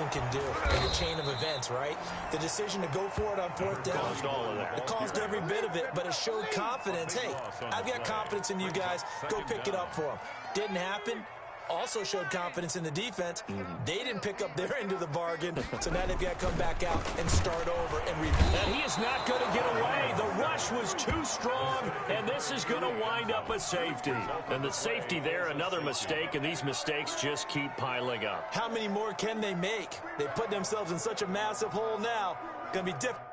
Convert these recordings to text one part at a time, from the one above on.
team can do in the chain of events, right? The decision to go for it on fourth down, it caused every bit of it, but it showed confidence. Hey, I've got confidence in you guys. Go pick it up for them. Didn't happen. Also showed confidence in the defense. They didn't pick up their end of the bargain, so now they've got to come back out and start over and repeat. And he is not going to get away. The rush was too strong, and this is going to wind up a safety. And the safety there, another mistake, and these mistakes just keep piling up. How many more can they make? They put themselves in such a massive hole now. Going to be difficult.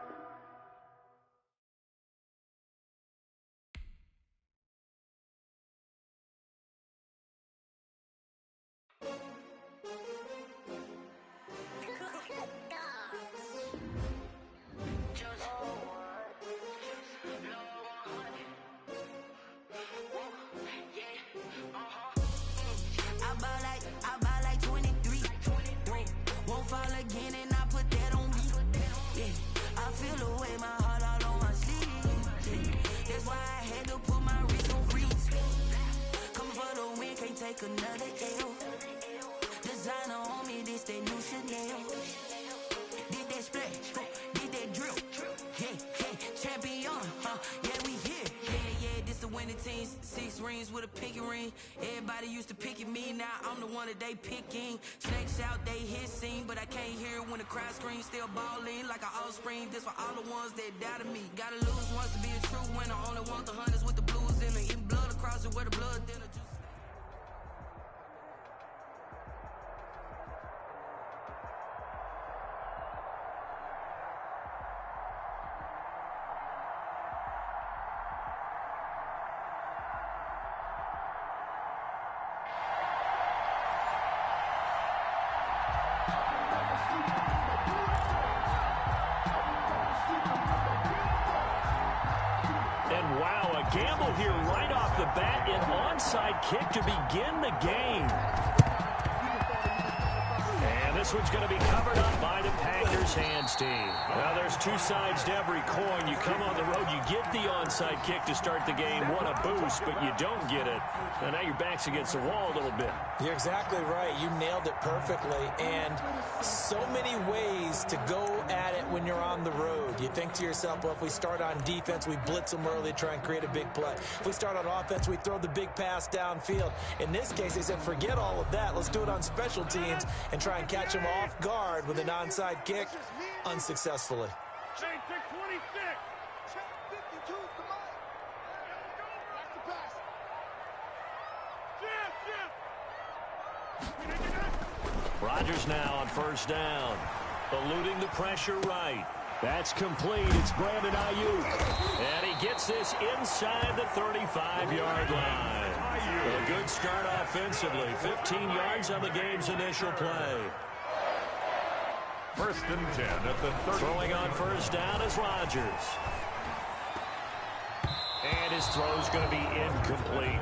Another L. Designer on me, this that new Chanel. Did that splash, did that drill. Yeah, champion, yeah, we here. Yeah, this the winning team. 6 rings with a pinky ring. Everybody used to pick at me, now I'm the one that they picking. Snakes out, they hit scene, but I can't hear it when the crowd screams. Still balling like an offspring. This for all the ones that doubted me. Gotta lose once to be a true winner. Only want the hunters with the blues in it. Even blood across it where the blood thinner. And wow, a gamble here right off the bat, an onside kick to begin the game. And this one's going to be covered up by the Packers hands team. Now there's two sides to every coin. You come on the road, you get the onside kick to start the game. What a boost, but you don't get it. And now your back's against the wall a little bit. You're exactly right. You nailed it perfectly. And so many ways to go at it when you're on the road. You think to yourself, well, if we start on defense, we blitz them early, try and create a big play. If we start on offense, we throw the big pass downfield. In this case, they said, forget all of that. Let's do it on special teams and try and catch them off guard with an onside kick unsuccessfully. Rodgers now on first down. Eluding the pressure right. That's complete. It's Brandon Ayuk. And he gets this inside the 35-yard line. A good start offensively. 15 yards on the game's initial play. 1st and 10 at the 30. Throwing on first down is Rodgers. And his throw's going to be incomplete.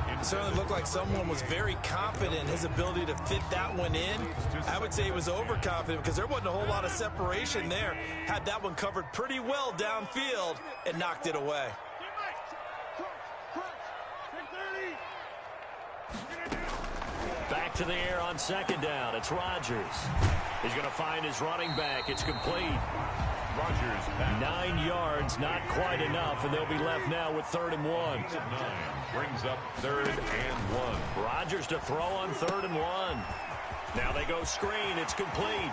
It certainly looked like someone was very confident in his ability to fit that one in. I would say he was overconfident because there wasn't a whole lot of separation there. Had that one covered pretty well downfield and knocked it away. Back to the air on second down. It's Rodgers. He's going to find his running back. It's complete. Rodgers back. 9 yards, not quite enough, and they'll be left now with 3rd and 1. 9 brings up 3rd and 1. Rodgers to throw on 3rd and 1. Now they go screen. It's complete.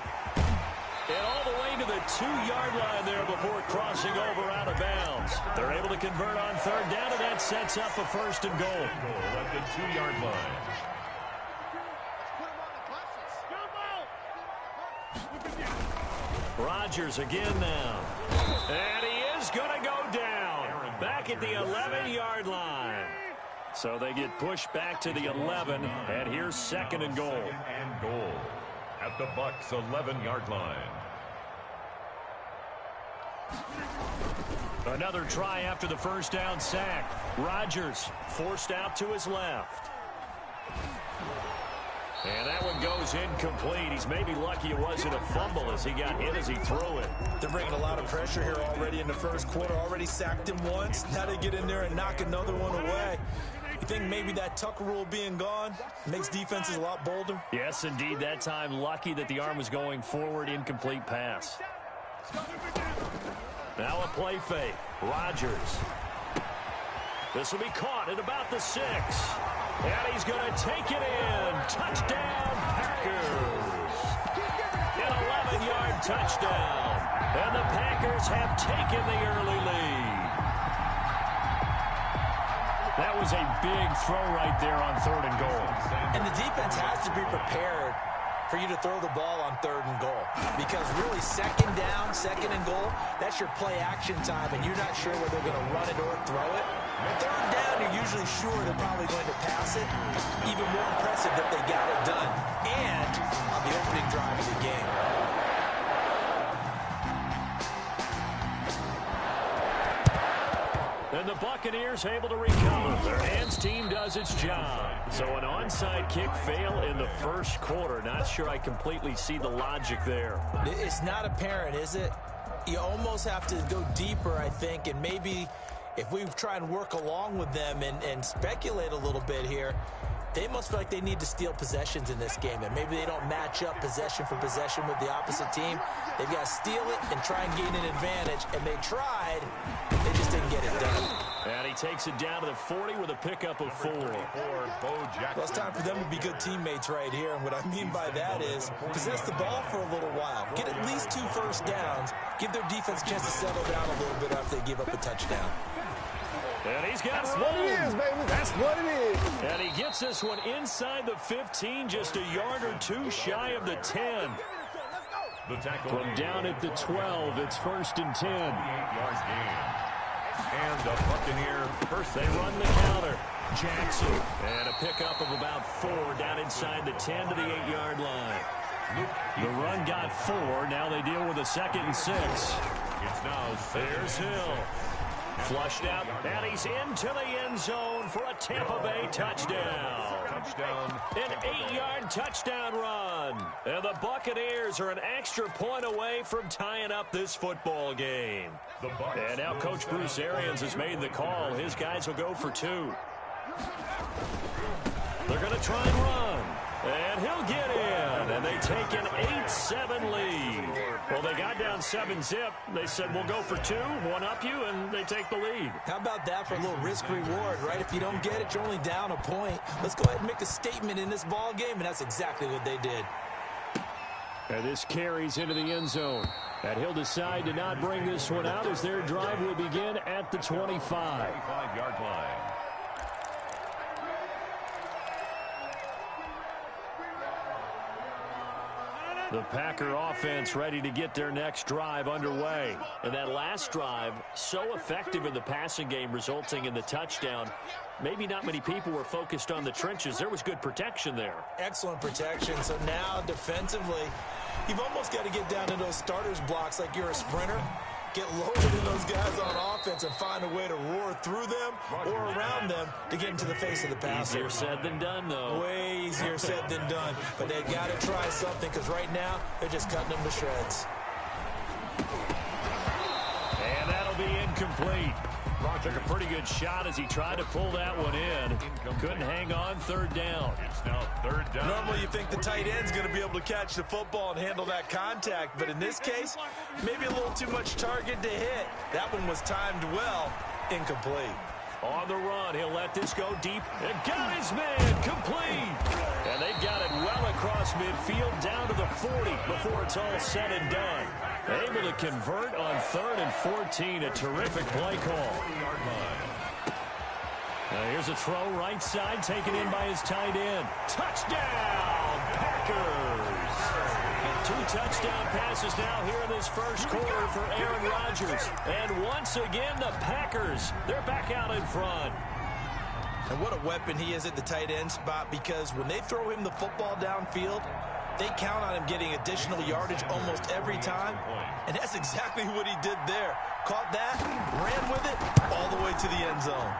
And all the way to the 2-yard line there before crossing over out of bounds. They're able to convert on 3rd down, and that sets up a 1st and goal. Goal at the 2-yard line. Rodgers again now. And he is going to go down. Back at the 11-yard line. So they get pushed back to the 11, and here's 2nd and goal. 2nd and goal at the Bucs' 11-yard line. Another try after the first down sack. Rodgers forced out to his left. And that one goes incomplete. He's maybe lucky it wasn't a fumble as he got hit as he threw it. They're bringing a lot of pressure here already in the first quarter. Already sacked him once. Now they get in there and knock another one away. You think maybe that tuck rule being gone makes defenses a lot bolder? Yes, indeed. That time, lucky that the arm was going forward. Incomplete pass. Now a play fake. Rodgers. This will be caught at about the 6. And he's going to take it in. Touchdown, Packers. An 11-yard touchdown. And the Packers have taken the early lead. That was a big throw right there on 3rd and goal. And the defense has to be prepared for you to throw the ball on 3rd and goal. Because really, 2nd down, 2nd and goal, that's your play action time, and you're not sure whether they're going to run it or throw it. 3rd down, you're usually sure they're probably going to pass it. Even more impressive that they got it done. And on the opening drive of the game. And the Buccaneers able to recover. Their hands team does its job. So an onside kick fail in the 1st quarter. Not sure I completely see the logic there. It's not apparent, is it? You almost have to go deeper, I think, and maybe if we try and work along with them and speculate a little bit here, they must feel like they need to steal possessions in this game, and maybe they don't match up possession for possession with the opposite team. They've got to steal it and try and gain an advantage, and they tried. They just didn't get it done. And he takes it down to the 40 with a pickup of 4. Well, it's time for them to be good teammates right here, and what I mean by that is possess the ball for a little while. Get at least 2 first downs. Give their defense a chance to settle down a little bit after they give up a touchdown. And he's got That's what it is, baby. That's what it is. And he gets this one inside the 15, just a yard or 2 shy of the 10. From down at the 12, it's 1st and 10. 8-yard gain. And the Buccaneer first. They run the counter. Jackson. And a pickup of about 4 down inside the 10 to the 8-yard line. The run got 4. Now they deal with a 2nd and 6. It's now There's Hill. Flushed out, and he's into the end zone for a Tampa Bay touchdown. An 8-yard touchdown run. And the Buccaneers are an extra point away from tying up this football game. And now Coach Bruce Arians has made the call. His guys will go for 2. They're going to try and run. And he'll get in. And they take an 8-7 lead. Well, they got down 7-zip. They said, we'll go for 2, one up you, and they take the lead. How about that for a little risk-reward, right? If you don't get it, you're only down a point. Let's go ahead and make a statement in this ball game, and that's exactly what they did. And this carries into the end zone. And he'll decide to not bring this one out as their drive will begin at the 25. 25-yard line. The Packer offense ready to get their next drive underway. And that last drive, so effective in the passing game, resulting in the touchdown. Maybe not many people were focused on the trenches. There was good protection there. Excellent protection. So now, defensively, you've almost got to get down to those starters blocks like you're a sprinter. Get loaded in those guys on offense and find a way to roar through them or around them to get into the face of the passer. Easier said than done, though. Way easier said than done. But they've got to try something because right now they're just cutting them to shreds. And that'll be incomplete. Took a pretty good shot as he tried to pull that one in. Couldn't hang on, 3rd down. It's now 3rd down. Normally you think the tight end's going to be able to catch the football and handle that contact, but in this case, maybe a little too much target to hit. That one was timed well, incomplete. On the run, he'll let this go deep. And got his man, complete. And they've got it well across midfield down to the 40 before it's all said and done. Able to convert on 3rd and 14, a terrific play call. Now here's a throw right side taken in by his tight end. Touchdown, Packers. 2 touchdown passes now here in this 1st quarter for Aaron Rodgers. And once again, the Packers, they're back out in front. And what a weapon he is at the tight end spot, because when they throw him the football downfield, they count on him getting additional yardage almost every time. And that's exactly what he did there. Caught that, ran with it, all the way to the end zone.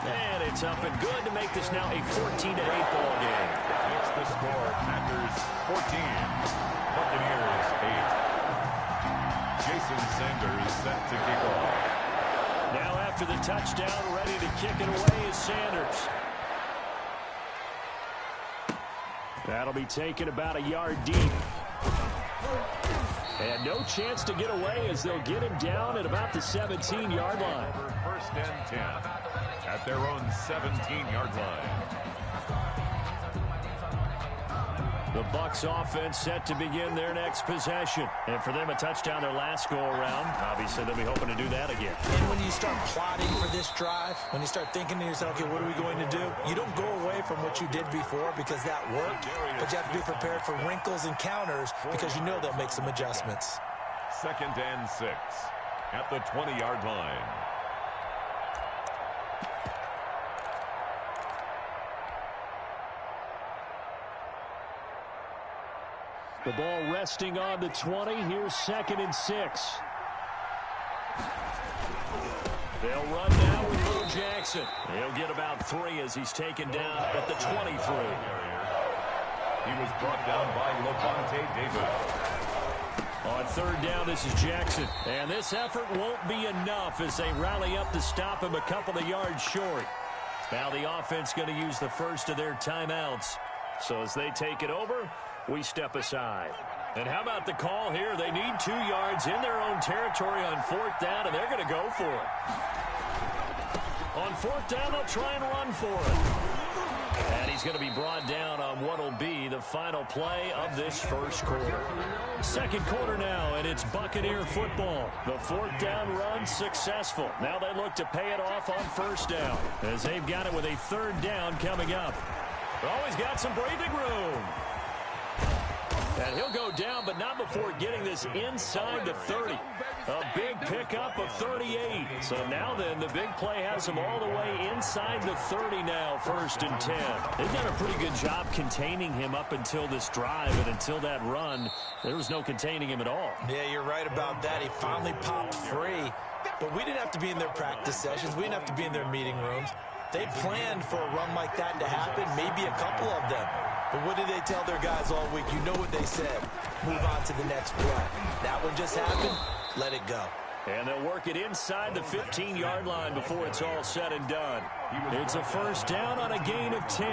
And it's up and good to make this now a 14-8 ball game. It's the score. Packers 14. Buccaneers 8. Jason Sanders set to kick off. Now after the touchdown, ready to kick it away is Sanders. That'll be taken about a yard deep. And no chance to get away as they'll get him down at about the 17-yard line. First and 10 at their own 17-yard line. The Bucs offense set to begin their next possession. And for them, a touchdown their last go-around. Obviously, they'll be hoping to do that again. And when you start plotting for this drive, when you start thinking to yourself, okay, what are we going to do? You don't go away from what you did before because that worked, but you have to be prepared for wrinkles and counters because you know they'll make some adjustments. 2nd and 6 at the 20-yard line. The ball resting on the 20. Here's 2nd and 6. They'll run now with Will Jackson. He'll get about 3 as he's taken down at the 23. He was brought down by Levante David. On 3rd down, this is Jackson. And this effort won't be enough as they rally up to stop him a couple of yards short. Now the offense going to use the first of their timeouts. So as they take it over, we step aside. And how about the call here? They need 2 yards in their own territory on 4th down, and they're going to go for it. On 4th down, they'll try and run for it. And he's going to be brought down on what will be the final play of this first quarter. 2nd quarter now, and it's Buccaneer football. The 4th down run successful. Now they look to pay it off on 1st down, as they've got it with a 3rd down coming up. Always got some breathing room. And he'll go down, but not before getting this inside the 30. A big pickup of 38. So now then, the big play has him all the way inside the 30 now, 1st and 10. They've done a pretty good job containing him up until this drive, and until that run, there was no containing him at all. Yeah, you're right about that. He finally popped free. But we didn't have to be in their practice sessions. We didn't have to be in their meeting rooms. They planned for a run like that to happen, maybe a couple of them. But what did they tell their guys all week? You know what they said. Move on to the next play. That one just happened. Let it go. And they'll work it inside the 15-yard line before it's all said and done. It's a 1st down on a gain of 10.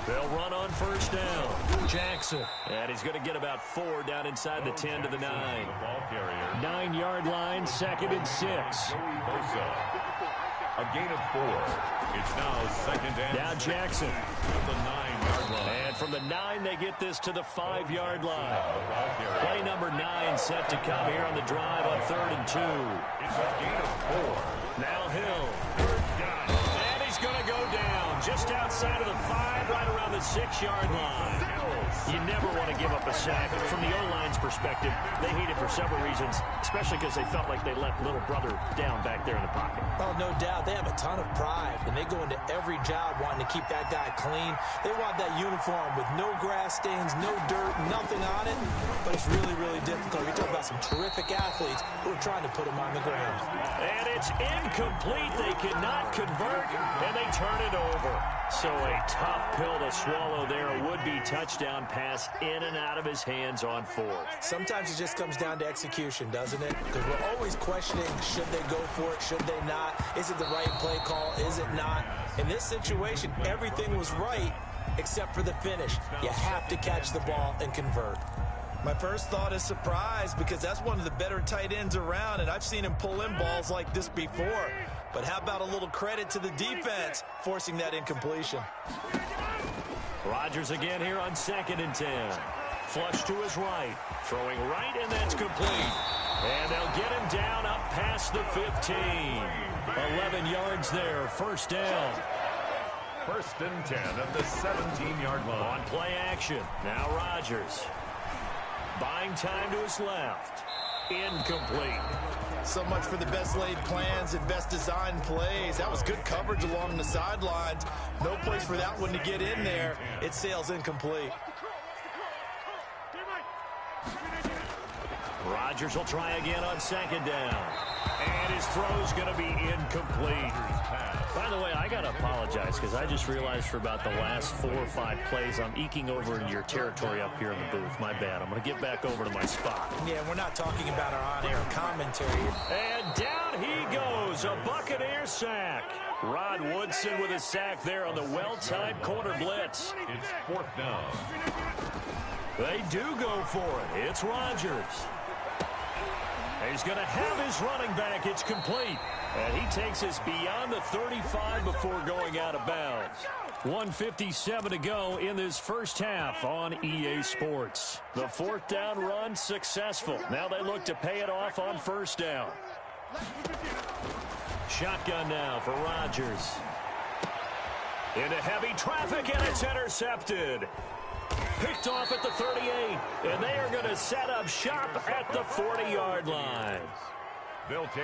They'll run on 1st down. Jackson. And he's going to get about 4 down inside the 10 to the 9. 9-yard line, 2nd and 6. A gain of 4. It's now 2nd and now Jackson. At the 9-yard line. And from the 9, they get this to the 5-yard line. Play number 9 set to come here on the drive on 3rd and 2. It's a gain of 4. Now Hill. And he's going to go down just outside of the 5, right around the 6-yard line. You never want to give up a sack. From the O-line's perspective, they hate it for several reasons, especially because they felt like they let little brother down back there in the pocket. Oh, no doubt. They have a ton of pride, and they go into every job wanting to keep that guy clean. They want that uniform with no grass stains, no dirt, nothing on it. But it's really, really difficult. You're talking about some terrific athletes who are trying to put him on the ground. And it's incomplete. They cannot convert, and they turn it over. So a tough pill to swallow there. A would-be touchdown pass in and out of his hands on 4th. Sometimes it just comes down to execution, doesn't it? Because we're always questioning, should they go for it, should they not? Is it the right play call, is it not? In this situation, everything was right except for the finish. You have to catch the ball and convert. My first thought is surprise, because that's one of the better tight ends around, and I've seen him pull in balls like this before. But how about a little credit to the defense forcing that incompletion? Rodgers again here on 2nd and 10. Flush to his right. Throwing right, and that's complete. And they'll get him down up past the 15. 11 yards there, 1st down. 1st and 10 at the 17-yard line. On play action. Now Rodgers. Buying time to his left. Incomplete. So much for the best laid plans and best designed plays. That was good coverage along the sidelines. No place for that one to get in there. It sails incomplete. Rodgers will try again on second down. And his throw's going to be incomplete. By the way, I got to apologize because I just realized for about the last 4 or 5 plays, I'm eking over into your territory up here in the booth. My bad. I'm going to get back over to my spot. Yeah, we're not talking about our on-air commentary. And down he goes. A Buccaneer sack. Rod Woodson with a sack there on the well-timed corner blitz. It's 4th down. They do go for it. It's Rodgers. He's going to have his running back. It's complete. And he takes us beyond the 35 before going out of bounds. 1:57 to go in this first half on EA Sports. The 4th down run successful. Now they look to pay it off on 1st down. Shotgun now for Rodgers. Into heavy traffic, and it's intercepted. Picked off at the 38, and they are going to set up shop at the 40-yard line.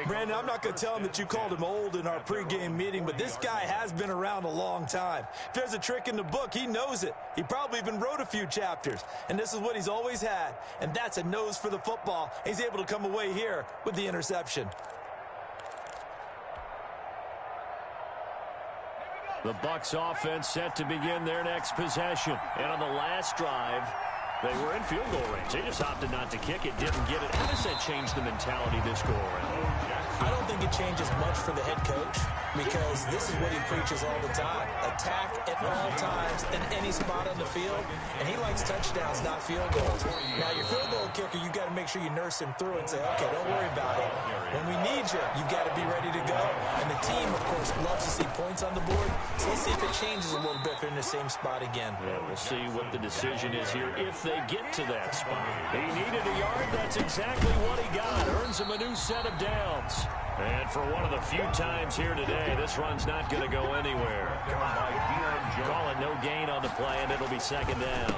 Brandon, I'm not going to tell him that you called him old in our pregame meeting, but this guy has been around a long time. If there's a trick in the book, he knows it. He probably even wrote a few chapters, and this is what he's always had, and that's a nose for the football. He's able to come away here with the interception. The Bucs offense set to begin their next possession. And on the last drive, they were in field goal range. They just opted not to kick it, didn't get it. How does that change the mentality this go-around? I don't think it changes much for the head coach because this is what he preaches all the time. Attack at all times in any spot on the field, and he likes touchdowns, not field goals. Now, your field goal kicker, you've got to make sure you nurse him through and say, okay, don't worry about it. When we need you, you've got to be ready to go. And the team, of course, loves to see points on the board, so let's see if it changes a little bit if they're in the same spot again. Yeah, we'll see what the decision is here if they get to that spot. He needed a yard. That's exactly what he got. Earns him a new set of downs. And for one of the few times here today, this run's not going to go anywhere. Call it no gain on the play, and it'll be 2nd down.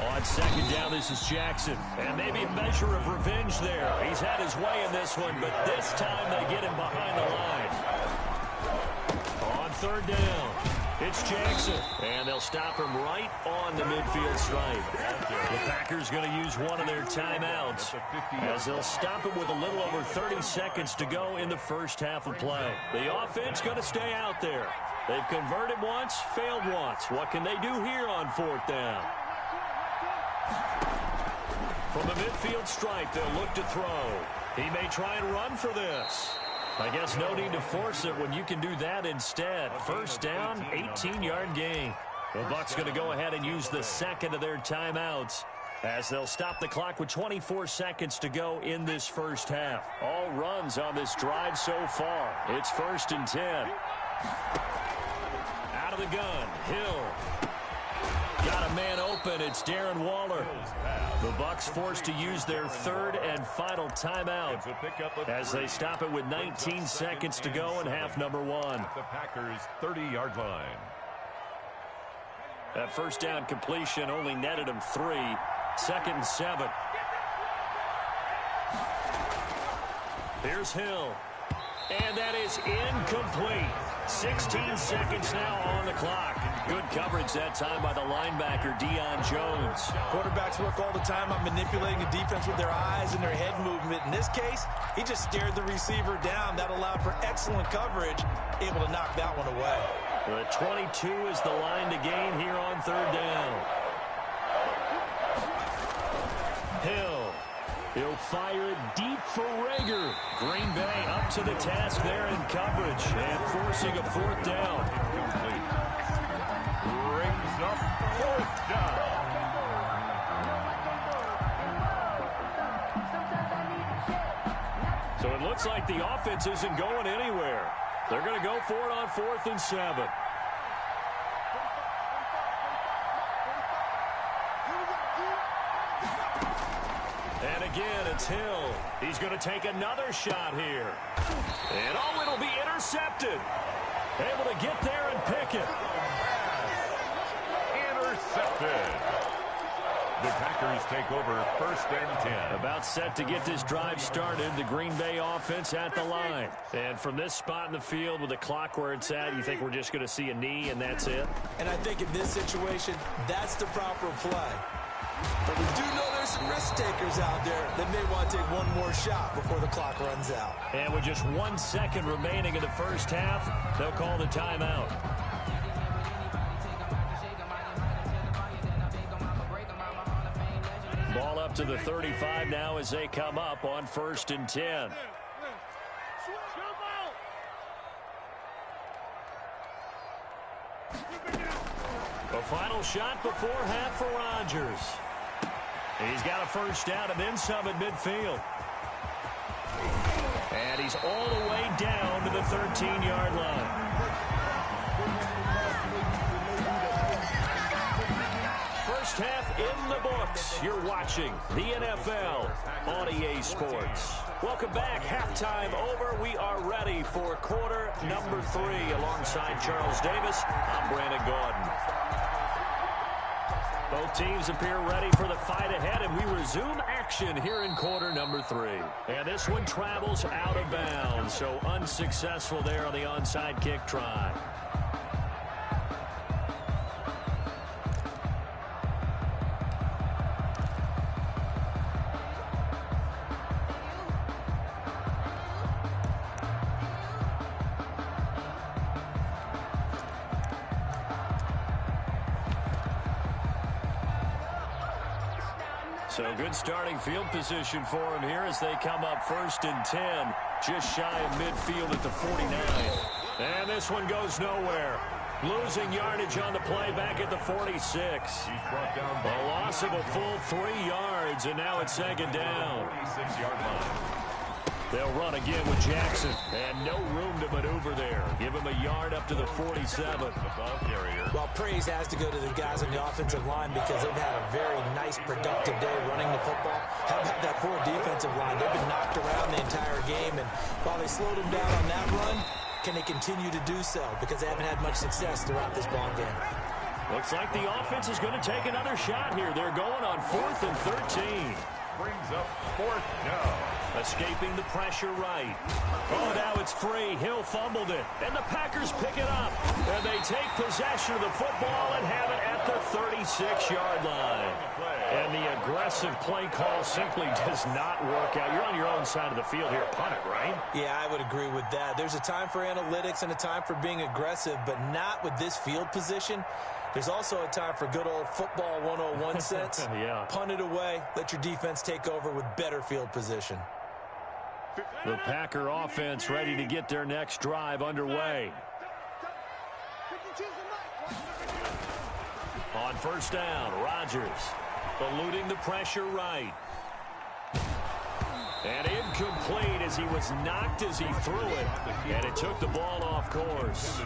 On 2nd down, this is Jackson. And maybe a measure of revenge there. He's had his way in this one, but this time they get him behind the line. On 3rd down, it's Jackson. And they'll stop him right on the midfield stripe. The Packers going to use one of their timeouts as they'll stop him with a little over 30 seconds to go in the first half of play. The offense going to stay out there. They've converted once, failed once. What can they do here on 4th down? From the midfield stripe, they'll look to throw. He may try and run for this. I guess no need to force it when you can do that instead. 1st down, 18-yard gain. The Bucs going to go ahead and use the 2nd of their timeouts as they'll stop the clock with 24 seconds to go in this first half. All runs on this drive so far. It's 1st and 10. Out of the gun, Hill. Got a man open. It's Darren Waller. The Bucs forced to use their 3rd and final timeout as they stop it with 19 seconds to go in half number 1. The Packers' 30-yard line. That 1st down completion only netted him 3. 2nd and 7. Here's Hill. And that is incomplete. 16 seconds now on the clock. Good coverage that time by the linebacker, Deion Jones. Quarterbacks work all the time on manipulating the defense with their eyes and their head movement. In this case, he just stared the receiver down. That allowed for excellent coverage, able to knock that one away. The 22 is the line to gain here on 3rd down. Hill. He'll fire it deep for Rager. Green Bay up to the task there in coverage and forcing a 4th down. Brings up 4th down. So it looks like the offense isn't going anywhere. They're going to go for it on 4th and 7. And again, it's Hill. He's going to take another shot here. And oh, it'll be intercepted. Able to get there and pick it. Intercepted. The Packers take over 1st and 10. About set to get this drive started. The Green Bay offense at the line. And from this spot in the field with the clock where it's at, you think we're just going to see a knee and that's it? And I think in this situation, that's the proper play. But we do know there's some risk risk-takers out there that may want to take one more shot before the clock runs out. And with just 1 second remaining in the first half, they'll call the timeout. Ball up to the 35 now as they come up on 1st and 10. A final shot before half for Rodgers. He's got a first down and then some at midfield. And he's all the way down to the 13-yard line. First half in the books. You're watching the NFL on EA Sports. Welcome back. Halftime over. We are ready for quarter number 3. Alongside Charles Davis, I'm Brandon Gaudin. Both teams appear ready for the fight ahead, and we resume action here in quarter number 3. And this one travels out of bounds, so unsuccessful there on the onside kick try. So good starting field position for him here as they come up 1st and 10, just shy of midfield at the 49. And this one goes nowhere. Losing yardage on the play back at the 46. A loss of a full 3 yards, and now it's 2nd down. 46-yard line. They'll run again with Jackson, and no room to maneuver there. Give him a yard up to the 47. Well, praise has to go to the guys on the offensive line because they've had a very nice, productive day running the football. How about that poor defensive line? They've been knocked around the entire game, and while they slowed them down on that run, can they continue to do so? Because they haven't had much success throughout this ball game. Looks like the offense is going to take another shot here. They're going on 4th and 13. Brings up 4th down. Escaping the pressure right. Oh, now it's free. Hill fumbled it. And the Packers pick it up. And they take possession of the football and have it at the 36-yard line. And the aggressive play call simply does not work out. You're on your own side of the field here. Punt it, right? Yeah, I would agree with that. There's a time for analytics and a time for being aggressive, but not with this field position. There's also a time for good old football 101 sense. Yeah. Punt it away. Let your defense take over with better field position. The Packer offense ready to get their next drive underway. On 1st down, Rodgers eluding the pressure right. And incomplete as he was knocked as he threw it. And it took the ball off course.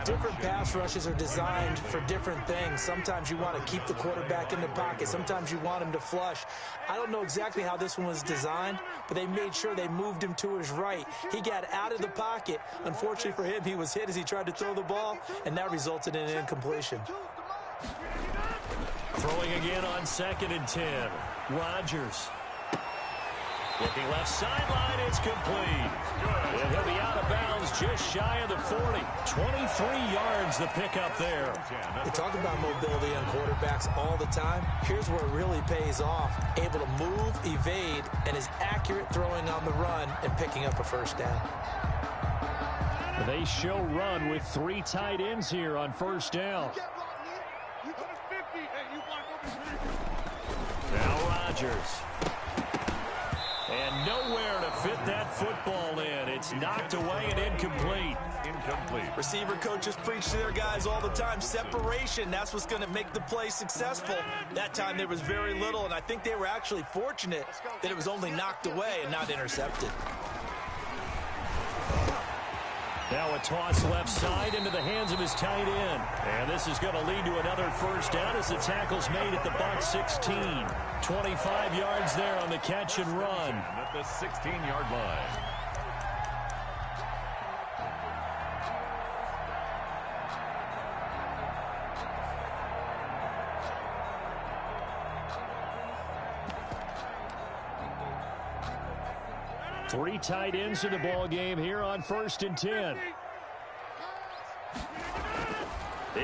Different pass rushes are designed for different things. Sometimes you want to keep the quarterback in the pocket. Sometimes you want him to flush. I don't know exactly how this one was designed, but they made sure they moved him to his right. He got out of the pocket. Unfortunately for him, he was hit as he tried to throw the ball, and that resulted in an incompletion. Throwing again on 2nd and 10. Rodgers. Looking left sideline, it's complete. And he'll be out of bounds just shy of the 40. 23 yards the pickup there. We talk about mobility on quarterbacks all the time. Here's where it really pays off. Able to move, evade, and is accurate throwing on the run and picking up a 1st down. They show run with 3 tight ends here on 1st down. Now Rodgers. And nowhere to fit that football in. It's knocked away and incomplete. Receiver coaches preach to their guys all the time. Separation, that's what's going to make the play successful. That time there was very little, and I think they were actually fortunate that it was only knocked away and not intercepted. Now a toss left side into the hands of his tight end. And this is going to lead to another 1st down as the tackle's made at the Bucs 16. 25 yards there on the catch and run. At the 16-yard line. Three tight ends in the ball game here on 1st and 10.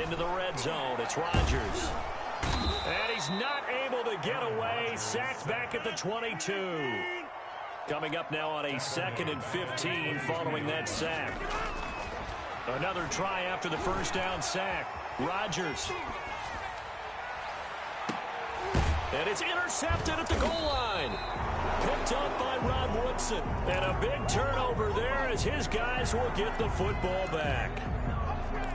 Into the red zone. It's Rodgers. And he's not able to get away. Sacked back at the 22. Coming up now on a 2nd and 15 following that sack. Another try after the first down sack. Rodgers. And it's intercepted at the goal line. Picked up by Rod Woodson. And a big turnover there as his guys will get the football back.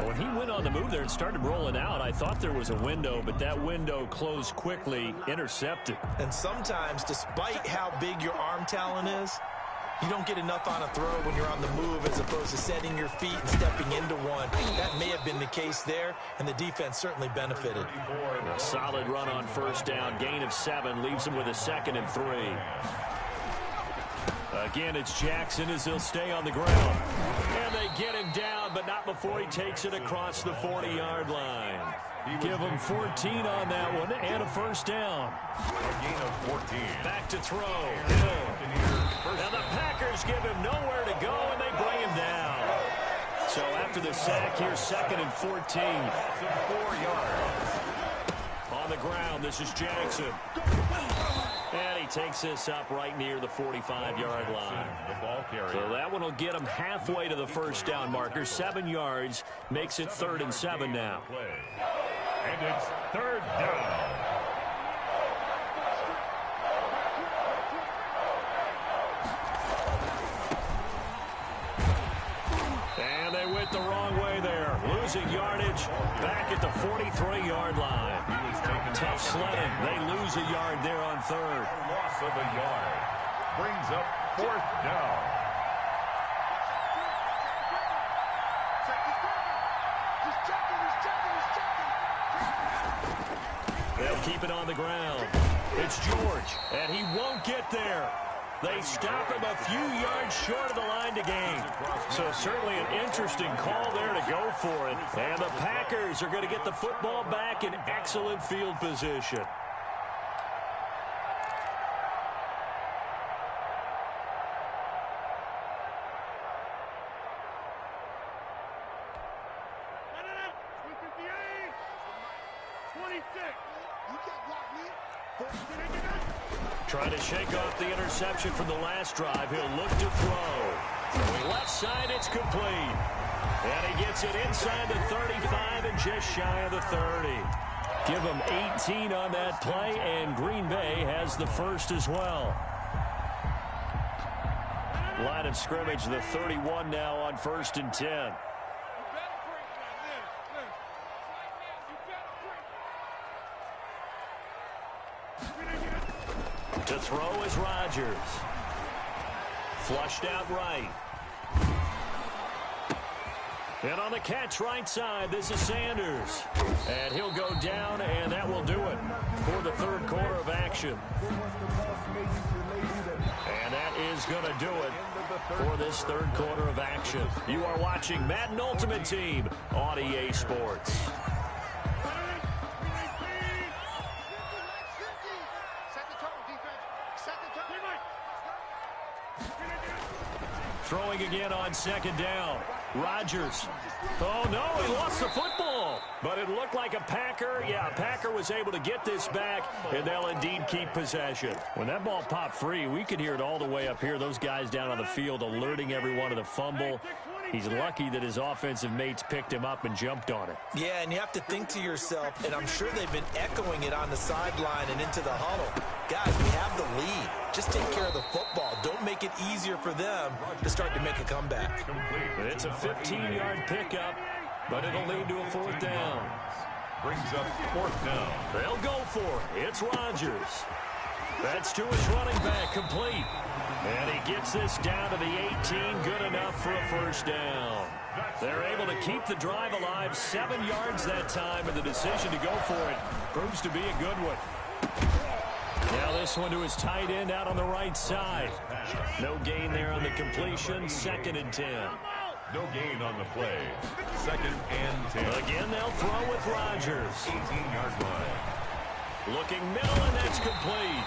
When he went on the move there and started rolling out, I thought there was a window, but that window closed quickly, intercepted. And sometimes, despite how big your arm talent is, you don't get enough on a throw when you're on the move as opposed to setting your feet and stepping into one. That may have been the case there, and the defense certainly benefited. A solid run on first down. Gain of 7 leaves him with a 2nd and 3. Again, it's Jackson as he'll stay on the ground. And they get him down, but not before he takes it across the 40-yard line. Give him 14 on that one and a first down. A gain of 14. Back to throw. Hill. Now the Packers give him nowhere to go, and they bring him down. So after the sack, here's 2nd and 14. 4 yards. On the ground, this is Jackson. And he takes this up right near the 45-yard line. So that one will get him halfway to the first down marker. 7 yards makes it 3rd and 7 now. And it's 3rd down. And they went the wrong way there. Losing yardage back at the 43-yard line. Tough sledding. They lose a yard there on 3rd. Loss of a yard. Brings up 4th down. They'll keep it on the ground. It's George, and he won't get there. They stop him a few yards short of the line to gain. So certainly an interesting call there to go for it. And the Packers are going to get the football back in excellent field position. Trying to shake off the interception from the last drive. He'll look to throw. Throwing left side, it's complete. And he gets it inside the 35 and just shy of the 30. Give him 18 on that play, and Green Bay has the first as well. Line of scrimmage, the 31 now on 1st and 10. To throw is Rodgers. Flushed out right. And on the catch right side, this is Sanders. And he'll go down, and that will do it for the 3rd quarter of action. And that is going to do it for this 3rd quarter of action. You are watching Madden Ultimate Team on EA Sports. Throwing again on 2nd down. Rodgers. Oh, no, he lost the football. But it looked like a Packer. Yeah, a Packer was able to get this back, and they'll indeed keep possession. When that ball popped free, we could hear it all the way up here. Those guys down on the field alerting everyone to the fumble. He's lucky that his offensive mates picked him up and jumped on it. Yeah, and you have to think to yourself, and I'm sure they've been echoing it on the sideline and into the huddle. Guys, we have the lead. Just take care of the football. Don't make it easier for them to start to make a comeback. It's a 15-yard pickup, but it'll lead to a 4th down. Brings up 4th down. They'll go for it. It's Rodgers. That's to his running back, complete. And he gets this down to the 18, good enough for a 1st down. They're able to keep the drive alive, 7 yards that time, and the decision to go for it proves to be a good one. Now this one to his tight end out on the right side. No gain there on the completion, 2nd and 10. No gain on the play. 2nd and 10. Again, they'll throw with Rodgers. 18-yard line. Looking middle, and that's complete.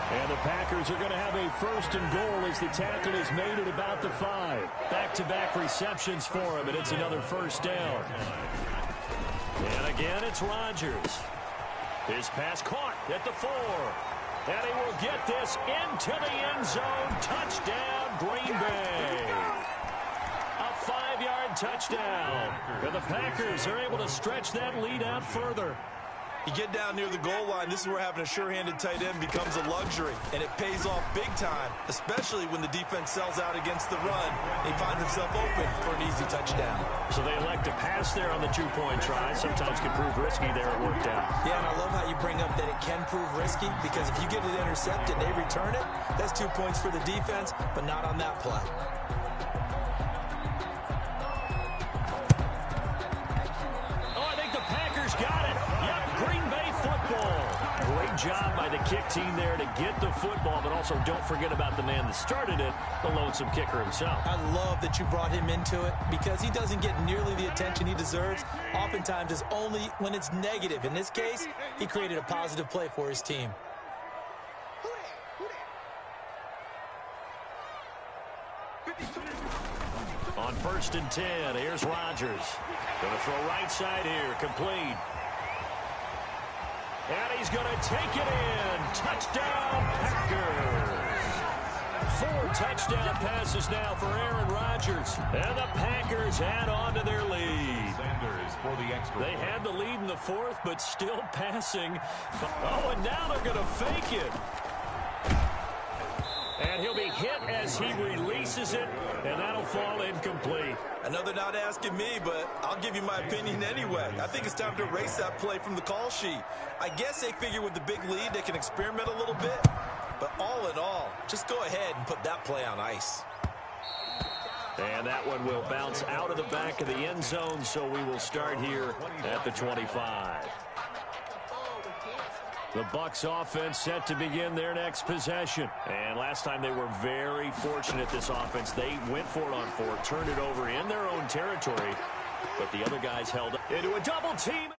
And the Packers are going to have a 1st and goal as the tackle is made at about the 5. Back-to-back receptions for him, and it's another 1st down. And again, it's Rodgers. His pass caught at the 4. And he will get this into the end zone. Touchdown, Green Bay. A 5-yard touchdown. And the Packers are able to stretch that lead out further. You get down near the goal line, this is where having a sure-handed tight end becomes a luxury, and it pays off big time, especially when the defense sells out against the run. He finds himself open for an easy touchdown. So they elect to pass there on the 2-point try. Sometimes can prove risky there. It worked out. Yeah, and I love how you bring up that it can prove risky, because if you get it intercepted and they return it, that's 2 points for the defense, but not on that play. Oh, I think the Packers got it. Yep, Green Bay football. Great job by the kick team there to get the football, but also don't forget about the man that started it, the lonesome kicker himself. I love that you brought him into it, because he doesn't get nearly the attention he deserves. Oftentimes it's only when it's negative. In this case, he created a positive play for his team. On 1st and 10, here's Rodgers. Going to throw right side here, complete. And he's going to take it in. Touchdown, Packers. 4 touchdown passes now for Aaron Rodgers. And the Packers add on to their lead. They had the lead in the 4th, but still passing. Oh, and now they're going to fake it. And he'll be hit as he releases it, and that'll fall incomplete. I know they're not asking me, but I'll give you my opinion anyway. I think it's time to erase that play from the call sheet. I guess they figure with the big lead they can experiment a little bit. But all in all, just go ahead and put that play on ice. And that one will bounce out of the back of the end zone, so we will start here at the 25. The Bucs offense set to begin their next possession. And last time they were very fortunate, this offense. They went for it on 4, turned it over in their own territory, but the other guys held up into a double team.